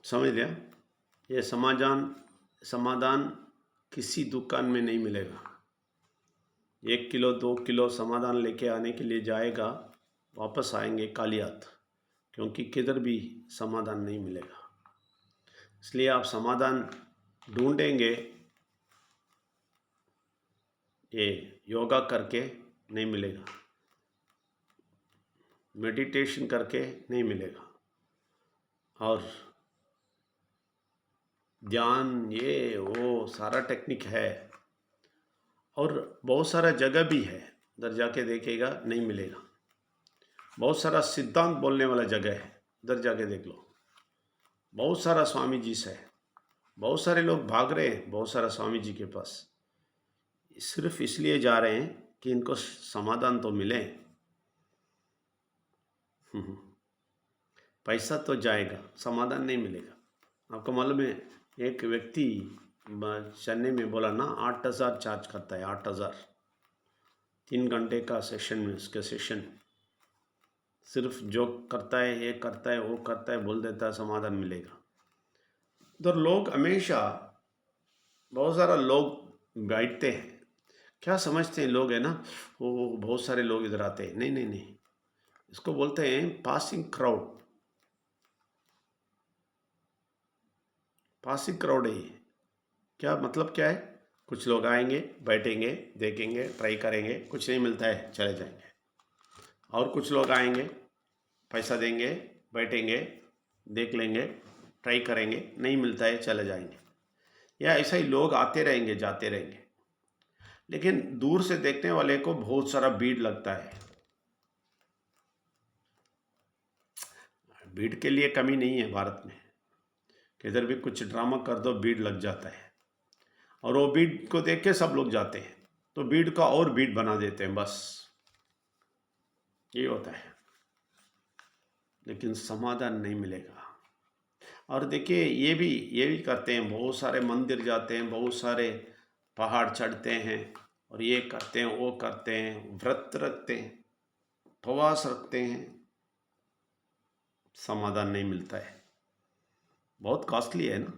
समझ लिया। ये समाधान समाधान किसी दुकान में नहीं मिलेगा। 1 किलो 2 किलो समाधान लेके आने के लिए जाएगा, वापस आएंगे खाली हाथ, क्योंकि किधर भी समाधान नहीं मिलेगा। इसलिए आप समाधान ढूंढेंगे, ये योगा करके नहीं मिलेगा, मेडिटेशन करके नहीं मिलेगा, और ध्यान ये वो सारा टेक्निक है, और बहुत सारा जगह भी है, उधर जाके देखेगा नहीं मिलेगा। बहुत सारा सिद्धांत बोलने वाला जगह है, उधर जाके देख लो। बहुत सारा स्वामी जी से है, बहुत सारे लोग भाग रहे हैं बहुत सारा स्वामी जी के पास, सिर्फ इसलिए जा रहे हैं कि इनको समाधान तो मिले। पैसा तो जाएगा, समाधान नहीं मिलेगा। आपको मालूम है, एक व्यक्ति चेन्नई में बोला ना, 8,000 चार्ज करता है, 8,000 3 घंटे का सेशन में। उसके सेशन सिर्फ जो करता है, ये करता है, वो करता है, बोल देता है समाधान मिलेगा। उधर लोग हमेशा, बहुत सारा लोग बैठते हैं, क्या समझते हैं लोग है ना, वो बहुत सारे लोग इधर आते हैं। नहीं नहीं नहीं, इसको बोलते हैं पासिंग क्राउड। पासिंग क्राउड है ये। क्या मतलब क्या है? कुछ लोग आएंगे, बैठेंगे, देखेंगे, ट्राई करेंगे, कुछ नहीं मिलता है चले जाएंगे। और कुछ लोग आएंगे, पैसा देंगे, बैठेंगे, देख लेंगे, ट्राई करेंगे, नहीं मिलता है चले जाएंगे। या ऐसा ही लोग आते रहेंगे जाते रहेंगे, लेकिन दूर से देखने वाले को बहुत सारा भीड़ लगता है। भीड़ के लिए कमी नहीं है भारत में, किधर भी कुछ ड्रामा कर दो भीड़ लग जाता है, और वो भीड़ को देख के सब लोग जाते हैं, तो भीड़ का और भीड़ बना देते हैं, बस ये होता है। लेकिन समाधान नहीं मिलेगा। और देखिए, ये भी करते हैं, बहुत सारे मंदिर जाते हैं, बहुत सारे पहाड़ चढ़ते हैं, और ये करते हैं, वो करते हैं, व्रत रखते हैं, उपवास रखते हैं, समाधान नहीं मिलता है। बहुत कॉस्टली है ना,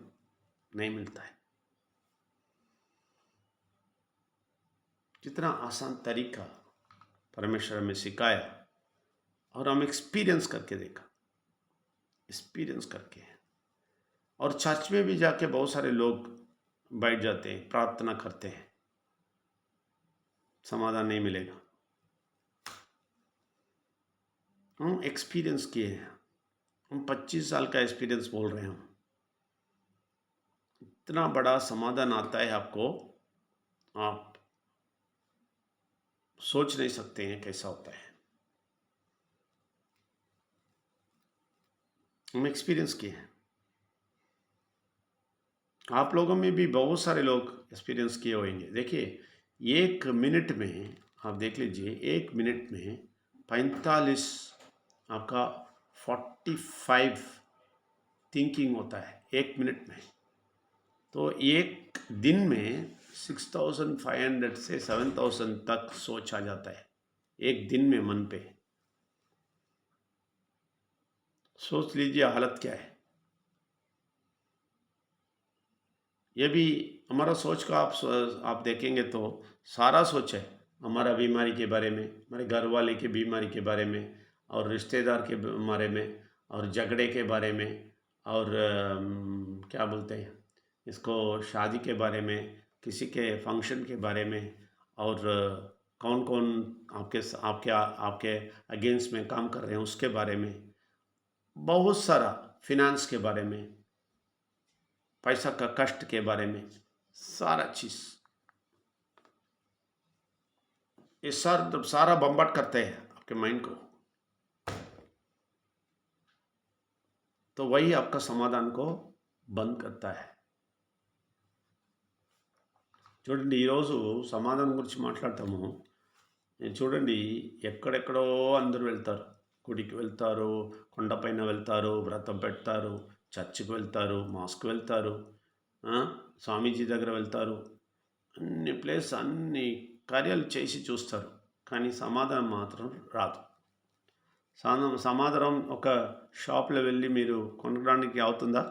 नहीं मिलता है। जितना आसान तरीका परमेश्वर में सिखाया, और हम एक्सपीरियंस करके देखा, एक्सपीरियंस करके। और चर्च में भी जाके बहुत सारे लोग बैठ जाते हैं, प्रार्थना करते हैं, समाधान नहीं मिलेगा। हम एक्सपीरियंस किए हैं, हम 25 साल का एक्सपीरियंस बोल रहे हैं हम। इतना बड़ा समाधान आता है आपको, आप सोच नहीं सकते हैं कैसा होता है। हम एक्सपीरियंस किए हैं। आप लोगों में भी बहुत सारे लोग एक्सपीरियंस किए होंगे। देखिए, 1 मिनट में आप देख लीजिए, 1 मिनट में 45 आपका 45 थिंकिंग होता है 1 मिनट में। तो एक दिन में 6,500 से 7,000 तक सोच आ जाता है, एक दिन में मन पे। सोच लीजिए हालत क्या है। ये भी हमारा सोच का आप देखेंगे तो सारा सोच है, हमारा बीमारी के बारे में, हमारे घर वाले की बीमारी के बारे में, और रिश्तेदार के बारे में, और झगड़े के बारे में, और क्या बोलते हैं इसको, शादी के बारे में, किसी के फंक्शन के बारे में, और कौन कौन आपके आपके आपके अगेंस्ट में काम कर रहे हैं उसके बारे में, बहुत सारा फिनेंस के बारे में, पैसा का कष्ट के बारे में, सारा चीज ये सारा बम्बार्ड करते हैं आपके माइंड को। तो वही आपका समाधान को बंद करता है। చూడండి, ఈరోజు సమాధానం గురించి మాట్లాడతాము. చూడండి, ఎక్కడెక్కడో అందరూ వెళ్తారు, గుడికి వెళ్తారు, కొండపైన వెళ్తారు, వ్రతం పెడతారు, చర్చికి వెళ్తారు, మాస్క్ వెళ్తారు, స్వామీజీ దగ్గర వెళ్తారు, అన్ని కార్యాలు చేసి చూస్తారు, కానీ సమాధానం మాత్రం రాదు. సమాధానం ఒక షాప్లో వెళ్ళి మీరు కొనడానికి అవుతుందా?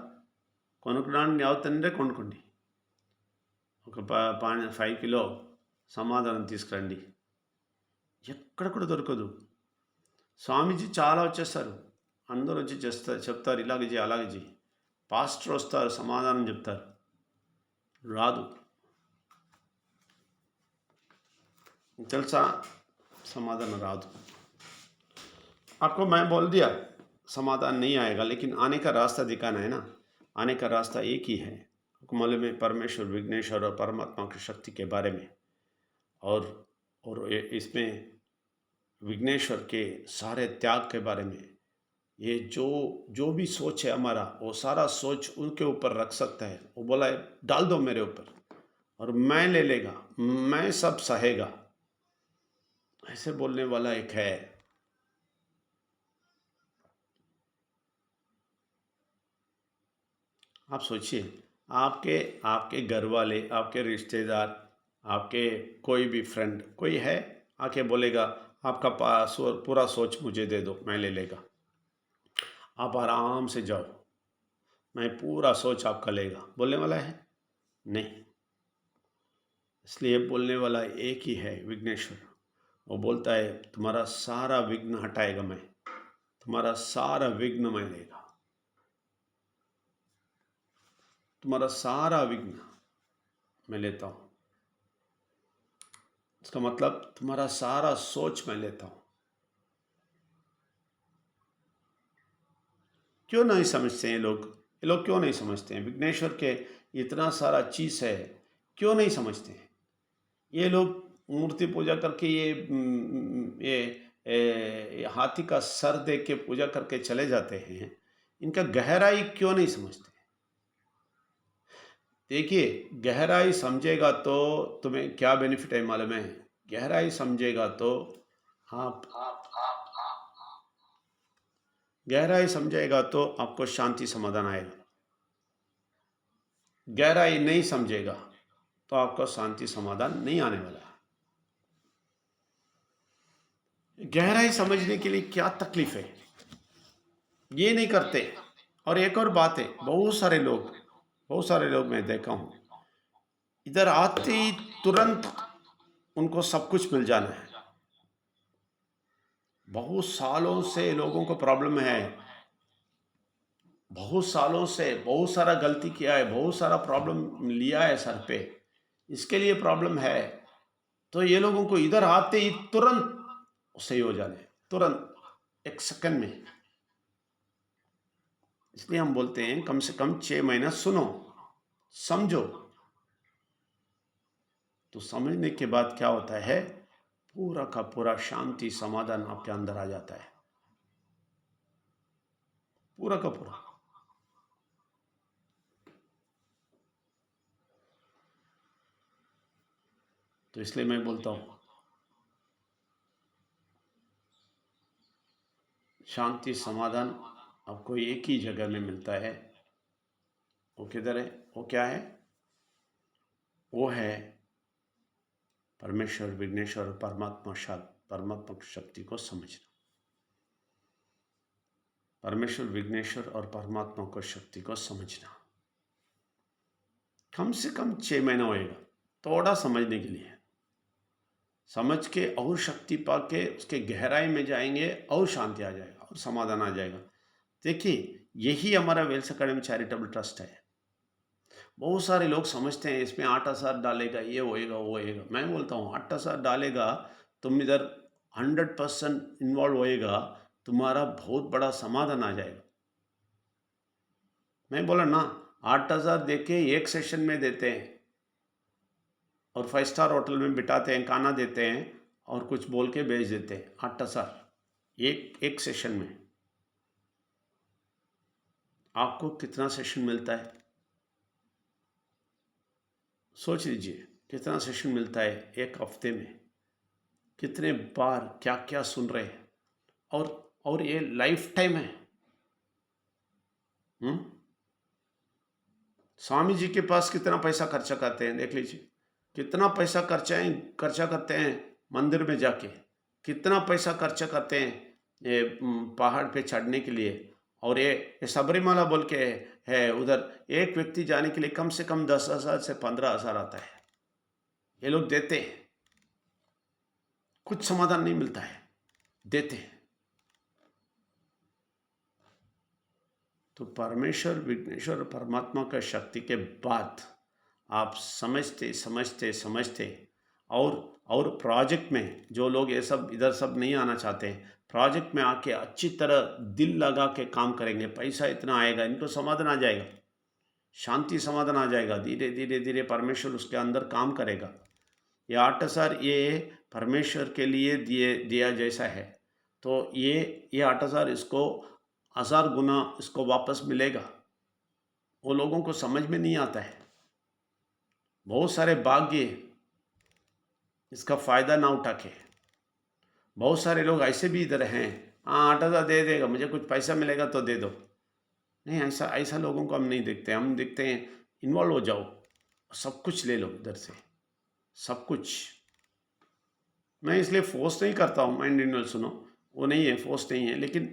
కొనుక్కోడానికి అవుతుంటే కొనుక్కోండి. ఒక 5 కిలో సమాధానం తీసుకురండి. ఎక్కడ కూడా దొరకదు. స్వామీజీ చాలా వచ్చేస్తారు. అందరూ వచ్చి చెప్తారు ఇలాగ చేయి, అలాగ చేయి. పాస్టర్ వస్తారు, సమాధానం చెప్తారు. రాదు. తెలుసా? समाधान रात आपको मैं बोल दिया समाधान नहीं आएगा, लेकिन आने का रास्ता दिखाना है ना. आने का रास्ता एक ही है. आपको मालूम है परमेश्वर, विघ्नेश्वर और परमात्मा की शक्ति के बारे में. और इसमें विघ्नेश्वर के सारे त्याग के बारे में. ये जो भी सोच है हमारा, वो सारा सोच उनके ऊपर रख सकता है. वो बोला है डाल दो मेरे ऊपर और मैं ले लेगा, मैं सब सहेगा. ऐसे बोलने वाला एक है. आप सोचिए, आपके घर वाले, आपके रिश्तेदार, आपके कोई भी फ्रेंड कोई है, आके बोलेगा आपका पूरा सोच मुझे दे दो, मैं ले लेगा. आप आराम से जाओ, मैं पूरा सोच आपका लेगा. बोलने वाला है? नहीं. इसलिए बोलने वाला एक ही है, विघ्नेश्वर. वो बोलता है तुम्हारा सारा विघ्न हटाएगा मैं, तुम्हारा सारा विघ्न मैं लेगा, तुम्हारा सारा विघ्न मैं लेता हूँ. इसका मतलब तुम्हारा सारा सोच मैं लेता हूँ. क्यों नहीं समझते हैं ये लोग क्यों नहीं समझते हैं? विघ्नेश्वर के इतना सारा चीज़ है, क्यों नहीं समझते हैं? ये लोग मूर्ति पूजा करके ये हाथी का सर देख के पूजा करके चले जाते हैं. इनका गहराई क्यों नहीं समझते? देखिए, गहराई समझेगा तो तुम्हें क्या बेनिफिट है मालूम है? गहराई समझेगा तो आप गहराई समझेगा तो आपको शांति समाधान आएगा. गहराई नहीं समझेगा तो आपको शांति समाधान नहीं आने वाला. गहराई समझने के लिए क्या तकलीफ है? ये नहीं करते. और एक और बात है, बहुत सारे लोग मैं देखा हूँ, इधर आते ही तुरंत उनको सब कुछ मिल जाना है. बहुत सालों से लोगों को प्रॉब्लम है, बहुत सालों से बहुत सारा गलती किया है, बहुत सारा प्रॉब्लम लिया है सर पे, इसके लिए प्रॉब्लम है. तो ये लोगों को इधर आते ही तुरंत सही हो जाने, तुरंत 1 सेकंड में. इसलिए हम बोलते हैं कम से कम 6 महीना सुनो, समझो. तो समझने के बाद क्या होता है? पूरा का पूरा शांति समाधान आपके अंदर आ जाता है, पूरा का पूरा. तो इसलिए मैं बोलता हूँ शांति समाधान आपको एक ही जगह में मिलता है. वो किधर है? वो क्या है? वो है परमेश्वर, विघ्नेश्वर, परमात्मा की शक्ति को समझना. परमेश्वर, विघ्नेश्वर और परमात्मा को शक्ति को समझना. कम से कम 6 महीना होएगा थोड़ा समझने के लिए. समझ के और शक्ति पाके उसके गहराई में जाएंगे और शांति आ जाएगा और समाधान आ जाएगा. देखिए, यही हमारा वेल्स एकेडमी चैरिटेबल ट्रस्ट है. बहुत सारे लोग समझते हैं इसमें 8,000 डालेगा ये होएगा वो होएगा. मैं बोलता हूँ 8,000 डालेगा, तुम इधर 100% इन्वॉल्व होएगा, तुम्हारा बहुत बड़ा समाधान आ जाएगा. मैं बोला ना, 8,000 देके एक सेशन में देते हैं और 5 स्टार होटल में बिठाते हैं, खाना देते हैं और कुछ बोल के भेज देते हैं. 8,000 एक सेशन में. आपको कितना सेशन मिलता है? सोच लीजिए कितना सेशन मिलता है एक हफ्ते में, कितने बार क्या क्या सुन रहे हैं. और ये लाइफ टाइम है. स्वामी जी के पास कितना पैसा खर्चा करते हैं, देख लीजिए. कितना पैसा खर्चा करते हैं मंदिर में जाके, कितना पैसा खर्चा करते हैं ये पहाड़ पे चढ़ने के लिए, और ये सबरीमाला बोल के है उधर, एक व्यक्ति जाने के लिए कम से कम 10,000 से 15,000 आता है। ये लोग देते हैं, कुछ समाधान नहीं मिलता है, देते हैं। तो परमेश्वर, विघ्नेश्वर, परमात्मा का शक्ति के बाद आप समझते समझते समझते और प्रोजेक्ट में जो लोग ये सब इधर सब नहीं आना चाहते, प्रोजेक्ट में आके अच्छी तरह दिल लगा के काम करेंगे, पैसा इतना आएगा, इनको समाधान आ जाएगा, शांति समाधान आ जाएगा, धीरे धीरे धीरे परमेश्वर उसके अंदर काम करेगा। ये 8,000 ये परमेश्वर के लिए दिया जैसा है, तो ये 8,000 इसको 1,000 गुना इसको वापस मिलेगा। वो लोगों को समझ में नहीं आता है। बहुत सारे भाग्य इसका फ़ायदा ना उठा के, बहुत सारे लोग ऐसे भी इधर हैं, हाँ 8,000 दे देगा, मुझे कुछ पैसा मिलेगा तो दे दो। नहीं, ऐसा ऐसा लोगों को हम नहीं देखते। हम देखते हैं इन्वॉल्व हो जाओ, सब कुछ ले लो इधर से, सब कुछ। मैं इसलिए फोर्स नहीं करता हूँ, माइंड रिन्यूअल सुनो, वो नहीं है, फोर्स नहीं है, लेकिन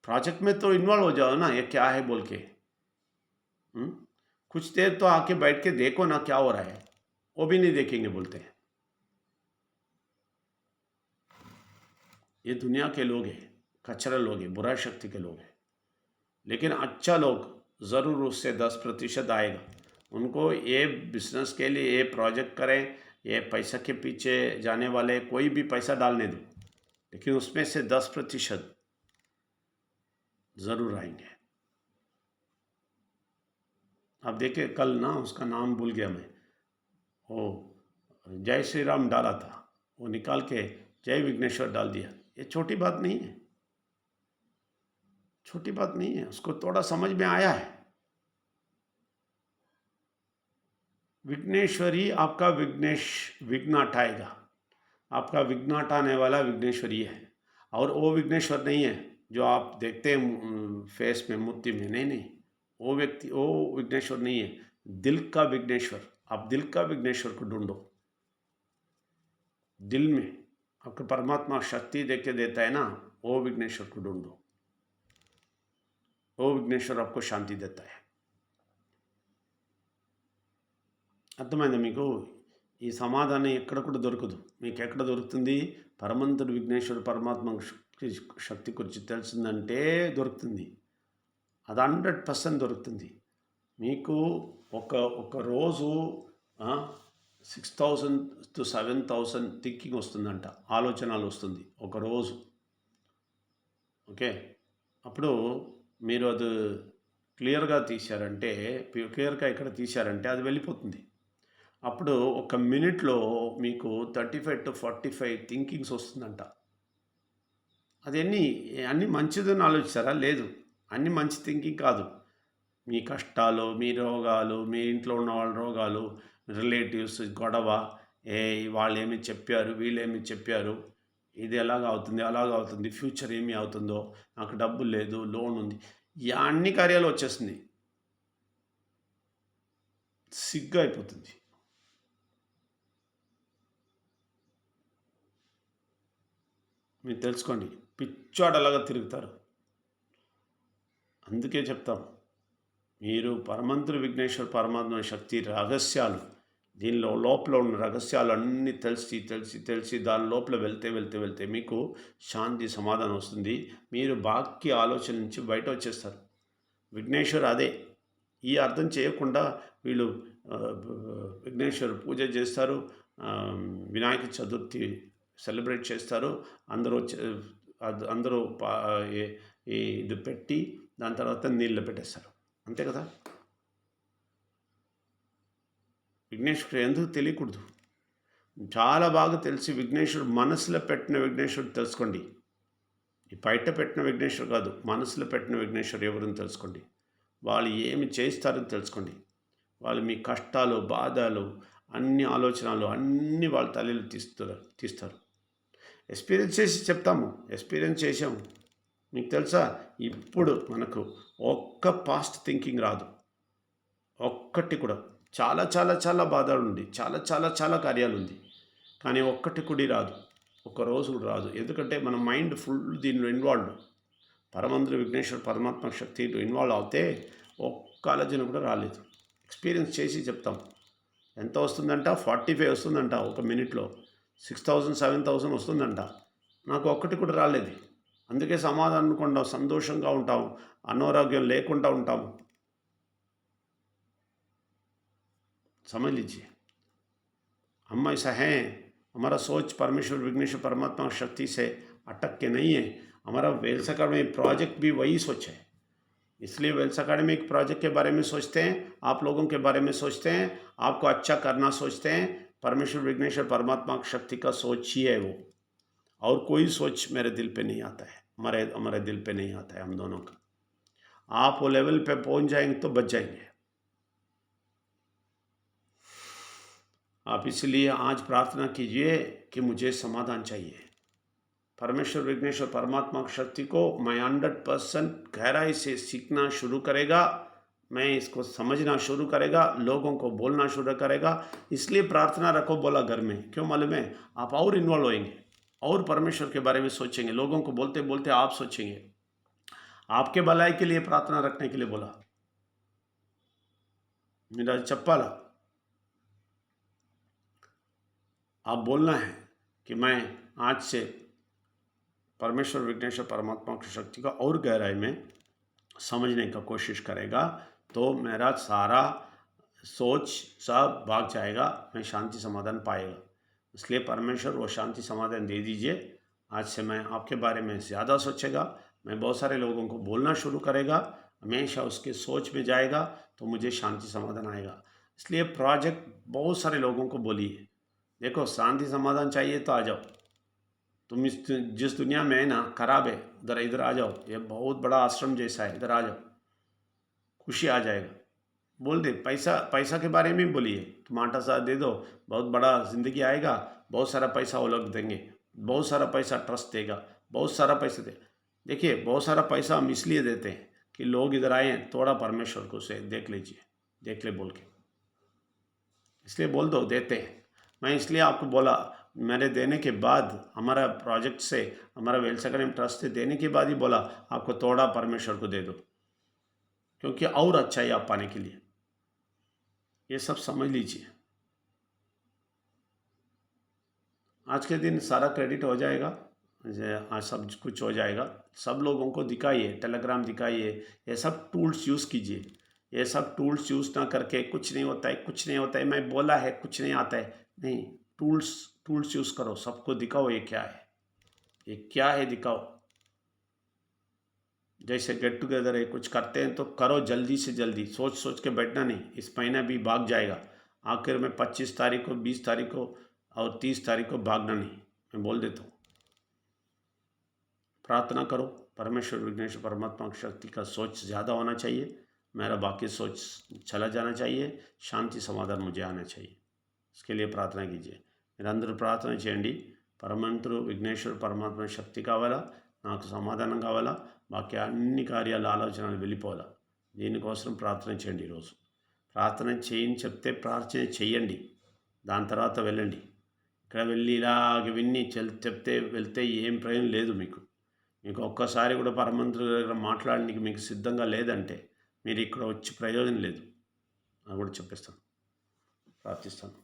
प्रोजेक्ट में तो इन्वॉल्व हो जाओ ना, ये क्या है बोल के। कुछ देर तो आके बैठ के देखो ना क्या हो रहा है, वो भी नहीं देखेंगे बोलते हैं। ये दुनिया के लोग हैं, कचरा लोग हैं, बुरा शक्ति के लोग हैं, लेकिन अच्छा लोग ज़रूर उससे 10% आएगा। उनको ये बिजनेस के लिए ये प्रोजेक्ट करें, ये पैसा के पीछे जाने वाले कोई भी पैसा डालने दो, लेकिन उसमें से 10% ज़रूर आएंगे। अब देखिए कल ना उसका नाम भूल गया मैं, वो जय श्री राम डाला था, वो निकाल के जय विघ्नेश्वर डाल दिया। ये छोटी बात नहीं है, छोटी बात नहीं है, उसको थोड़ा समझ में आया है। विघ्नेश्वरी आपका विघ्न हटाएगा, आपका विघ्न हटाने वाला विघ्नेश्वरी है, और वो विघ्नेश्वर नहीं है जो आप देखते हैं फेस में, मूर्ति में, नहीं नहीं, वो व्यक्ति, वो विघ्नेश्वर नहीं है, दिल का विघ्नेश्वर। आप दिल का विघ्नेश्वर को ढूंढो, दिल में आपको परमात्मा शक्ति दे के देता है ना, वो विघ्नेश्वर को ढूंढो, वो विघ्नेश्वर आपको शांति देता है। అర్థమైందా మీకు? ఈ సమాధానం ఎక్కడ కూడా దొరకదు. మీకు ఎక్కడ దొరుకుతుంది? పరమంతుడు విఘ్నేశ్వరుడు పరమాత్మ శక్తి గురించి తెలిసిందంటే దొరుకుతుంది. అది 100% దొరుకుతుంది. మీకు ఒక రోజు 6,000 to 7,000 థింకింగ్ వస్తుందంట, ఆలోచనలు వస్తుంది ఒక రోజు. ఓకే, అప్పుడు మీరు అది క్లియర్గా తీశారంటే, క్లియర్గా ఇక్కడ తీశారంటే అది వెళ్ళిపోతుంది. అప్పుడు ఒక మినిట్లో మీకు 35 to 45 థింకింగ్స్ వస్తుందంట. అది అన్నీ మంచిదని ఆలోచిస్తారా? లేదు, అన్నీ మంచి థింకింగ్ కాదు. మీ కష్టాలు, మీ రోగాలు, మీ ఇంట్లో ఉన్న వాళ్ళ రోగాలు, రిలేటివ్స్ గొడవ, వాళ్ళు ఏమి చెప్పారు, వీళ్ళేమి చెప్పారు, ఇది ఎలాగ అవుతుంది, అలాగ అవుతుంది, ఫ్యూచర్ ఏమి అవుతుందో, నాకు డబ్బు లేదు, లోన్ ఉంది, అన్ని కార్యాలు వచ్చేస్తుంది, సిగ్గు అయిపోతుంది. మీరు తెలుసుకోండి, పిచ్చాడలాగా తిరుగుతారు. అందుకే చెప్తాం, మీరు పరమంతుడు విఘ్నేశ్వర పరమాత్మ శక్తి రహస్యాలు, దీనిలో లోపల ఉన్న రహస్యాలు అన్నీ తెలిసి దాని లోపల వెళ్తే మీకు శాంతి సమాధానం వస్తుంది. మీరు బాక్య ఆలోచన నుంచి బయట వచ్చేస్తారు. విఘ్నేశ్వర్ అదే, ఈ అర్థం చేయకుండా వీళ్ళు విఘ్నేశ్వర్ పూజ చేస్తారు, వినాయక చతుర్థి సెలబ్రేట్ చేస్తారు, అందరూ ఇది పెట్టి దాని తర్వాత నీళ్ళు పెట్టేస్తారు, అంతే కదా. విఘ్నేశ్వరుడు ఎందుకు తెలియకూడదు? చాలా బాగా తెలిసి విఘ్నేశ్వరుడు మనసులో పెట్టిన విఘ్నేశ్వరుడు తెలుసుకోండి. ఈ బయట పెట్టిన విఘ్నేశ్వరుడు కాదు, మనసులో పెట్టిన విఘ్నేశ్వరుడు ఎవరిని తెలుసుకోండి. వాళ్ళు ఏమి చేస్తారని తెలుసుకోండి. వాళ్ళు మీ కష్టాలు, బాధలు, అన్ని ఆలోచనలు అన్నీ వాళ్ళ తల్లిలు తీస్తారు. ఎక్స్పీరియన్స్ చేసి చెప్తాము, ఎక్స్పీరియన్స్ చేసాము. మీకు తెలుసా, ఇప్పుడు మనకు ఒక్క పాస్ట్ థింకింగ్ రాదు, ఒక్కటి కూడా. చాలా చాలా చాలా బాధలు ఉంది, చాలా చాలా చాలా కార్యాలు ఉంది, కానీ ఒక్కటి కూడా రాదు, ఒక రోజు కూడా రాదు. ఎందుకంటే మన మైండ్ ఫుల్ దీనిలో ఇన్వాల్వ్డ్. పరమంతుడు విఘ్నేశ్వర పరమాత్మ శక్తి ఇన్వాల్వ్ అవుతే ఒక్క ఆలోచన కూడా రాలేదు. ఎక్స్పీరియన్స్ చేసి చెప్తాం. ఎంత వస్తుందంట? 45 వస్తుందంట ఒక మినిట్లో. 6000, 7000 వస్తుందంట. నాకు ఒక్కటి కూడా రాలేదు. అందుకే సమాధానం అనుకుండా సంతోషంగా ఉంటాం, అనారోగ్యం లేకుండా ఉంటాం. समझ लीजिए, हम ऐसा हैं, हमारा सोच परमेश्वर विघ्नेश्वर परमात्मा शक्ति से अटक के नहीं है. हमारा वेल्स अकाडमी प्रोजेक्ट भी वही सोच है. इसलिए वेल्स अकाडमी एक प्रोजेक्ट के बारे में सोचते हैं, आप लोगों के बारे में सोचते हैं, आपको अच्छा करना सोचते हैं. परमेश्वर विघ्नेश्वर परमात्मा शक्ति का सोच ही है वो, और कोई सोच मेरे दिल पे नहीं आता है, हमारे दिल पे नहीं आता है हम दोनों का. आप वो लेवल पे पहुंच जाएंगे तो बच जाएंगे आप. इसलिए आज प्रार्थना कीजिए कि मुझे समाधान चाहिए. परमेश्वर विघ्नेश्वर परमात्मा की शक्ति को मैं 100% गहराई से सीखना शुरू करेगा, मैं इसको समझना शुरू करेगा, लोगों को बोलना शुरू करेगा. इसलिए प्रार्थना रखो बोला घर में. क्यों मालूम है? आप और इन्वॉल्व होएंगे और परमेश्वर के बारे में सोचेंगे. लोगों को बोलते बोलते आप सोचेंगे. आपके भलाई के लिए प्रार्थना रखने के लिए बोला. मेरा चप्पल आप बोलना है कि मैं आज से परमेश्वर विघ्नेश्वर परमात्मा की शक्ति का और गहराई में समझने का कोशिश करेगा, तो मेरा सारा सोच सब भाग जाएगा, मैं शांति समाधान पाएगा. इसलिए परमेश्वर वो शांति समाधान दे दीजिए. आज से मैं आपके बारे में ज़्यादा सोचेगा, मैं बहुत सारे लोगों को बोलना शुरू करेगा, हमेशा उसके सोच में जाएगा, तो मुझे शांति समाधान आएगा. इसलिए प्रोजेक्ट बहुत सारे लोगों को बोलिए, देखो शांति समाधान चाहिए तो आ जाओ. तुम जिस दुनिया में है ना खराब है, इधर आ जाओ. ये बहुत बड़ा आश्रम जैसा है, इधर आ जाओ, खुशी आ जाएगा. बोल दे, पैसा के बारे में बोलिए. तुम आटा सा दे दो, बहुत बड़ा ज़िंदगी आएगा. बहुत सारा पैसा वो लोग देंगे, बहुत सारा पैसा ट्रस्ट देगा, बहुत सारा पैसा दे. देखिए बहुत सारा पैसा हम इसलिए देते हैं कि लोग इधर आए हैं, थोड़ा परमेश्वर को से देख लीजिए, देख ले बोल के, इसलिए बोल दो देते हैं. मैं इसलिए आपको बोला, मैंने देने के बाद हमारा प्रोजेक्ट से, हमारा वेल्स अकाडमी ट्रस्ट से देने के बाद ही बोला आपको थोड़ा परमेश्वर को दे दो, क्योंकि और अच्छा ही आप पाने के लिए. ये सब समझ लीजिए. आज के दिन सारा क्रेडिट हो जाएगा, आज सब कुछ हो जाएगा. सब लोगों को दिखाइए, टेलीग्राम दिखाइए, ये सब टूल्स यूज़ कीजिए. ये सब टूल्स यूज़ ना करके कुछ नहीं होता है, कुछ नहीं होता है, मैं बोला है कुछ नहीं आता है, नहीं. टूल्स यूज़ करो, सबको दिखाओ ये क्या है, ये क्या है दिखाओ. जैसे गेट टुगेदर है, कुछ करते हैं तो करो जल्दी से जल्दी, सोच के बैठना नहीं. इस महीना भी भाग जाएगा, आखिर में 25 तारीख को, 20 तारीख को और 30 तारीख को भागना नहीं, मैं बोल देता हूँ. प्रार्थना करो, परमेश्वर विघ्नेश्वर परमात्मा की शक्ति का सोच ज़्यादा होना चाहिए, मेरा बाकी सोच चला जाना चाहिए, शांति समाधान मुझे आना चाहिए. इसके लिए प्रार्थना कीजिए. మీరందరూ ప్రార్థన చేయండి. పరమంతుడు విఘ్నేశ్వర పరమాత్మ శక్తి కావాలా, నాకు సమాధానం కావాలా, బాకీ అన్ని కార్యాలు ఆలోచనలు వెళ్ళిపోవాలా. దీనికోసం ప్రార్థన చేయండి. ఈరోజు ప్రార్థన చేయని చెప్తే ప్రార్థన చేయండి, దాని తర్వాత వెళ్ళండి. ఇక్కడ వెళ్ళి ఇలాగ విన్ని చెప్తే వెళ్తే ఏం ప్రయోజనం లేదు. మీకు ఒక్కసారి కూడా పరమంతుడి దగ్గర మాట్లాడడానికి మీకు సిద్ధంగా లేదంటే మీరు ఇక్కడ వచ్చి ప్రయోజనం లేదు. అది కూడా చెప్పేస్తాను, ప్రార్థిస్తాను.